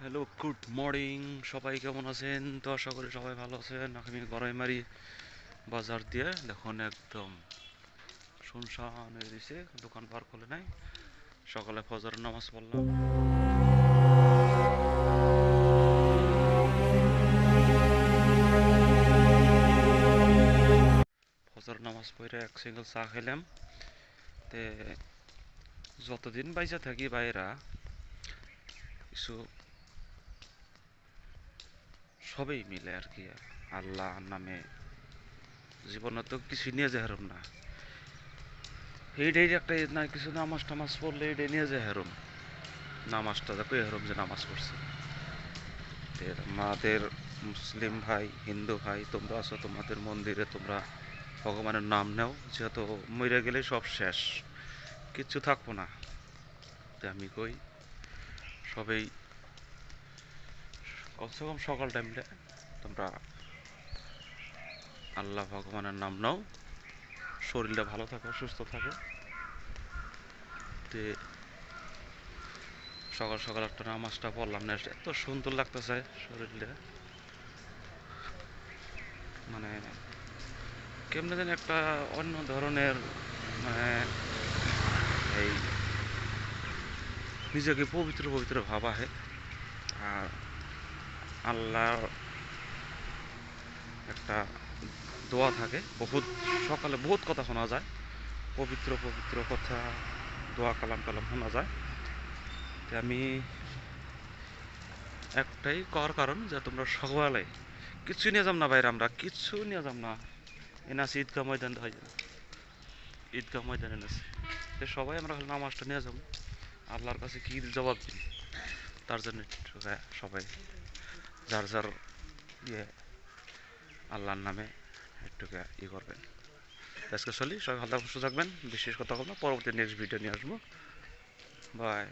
Hello, good morning. সবাই কেমন আছেন? তো আশা করি সবাই ভালো আছেন। আমি গড়াইমারি বাজার দিয়ে দেখুন একদম শুনশান হয়ে দিছে, দোকান পার খোলে নাই। সকালে ফজর নামাজ পড়লাম। ফজর নামাজ পড়ে এক সিঙ্গেল চা খেলাম। তে যতদিন বাইচা থাকি বাইরা কিছু সবই মিলে আর কি। আল্লাহ নামে জীবনে তো কিছু নিয়ে যায় হারুম না। এইটাই একটা না, কিছু নামাজ টামাজ পড়লে এইটাই নিয়ে যায় হারুম। নামাজটা দেখো হারুম যে নামাজ পড়ছে। আমাদের মুসলিম ভাই, হিন্দু ভাই, তোমরা আছো, তোমাদের মন্দিরে তোমরা ভগবানের নাম নেও, যেহেতু মরে গেলে সব শেষ, কিচ্ছু থাকবো না। তাই আমি কই সবাই কমসে কম সকাল টাইমটা তোমরা আল্লাহ ভগবানের নাম নাও, শরীরটা ভালো থাকে, সুস্থ থাকে। তে সকাল সকাল একটা নামাজটা পড়লাম না, এত সুন্দর লাগতেছে শরীরটা। মানে কেমনে যেন একটা অন্য ধরনের, মানে এই নিজেকে পবিত্র পবিত্র ভাব আহে। আর আল্লাহর একটা দোয়া থাকে, বহুত সকালে বহুত কথা শোনা যায়, পবিত্র পবিত্র কথা, দোয়া কালাম কালাম শোনা যায়। তো আমি একটাই কর কারণ যে তোমরা সকালে কিচ্ছু নিয়ে যাম না বাইরে, আমরা কিচ্ছু নিয়ে যাম না। এনাছি ঈদগাহ ময়দান হয়, ঈদগাহ ময়দানে এনেছি। তো সবাই আমরা খালি নামাজটা নিয়ে যাবো, আল্লাহর কাছে কি জবাব দিই তার জন্য একটু সবাই যার যার ইয়ে আল্লাহর নামে একটু ই করবেন। আজকে চলি, সবাই ভালো সুস্থ থাকবেন। বিশেষ কথা বলবো, পরবর্তী নেক্সট ভিডিও নিয়ে আসবো। বাই।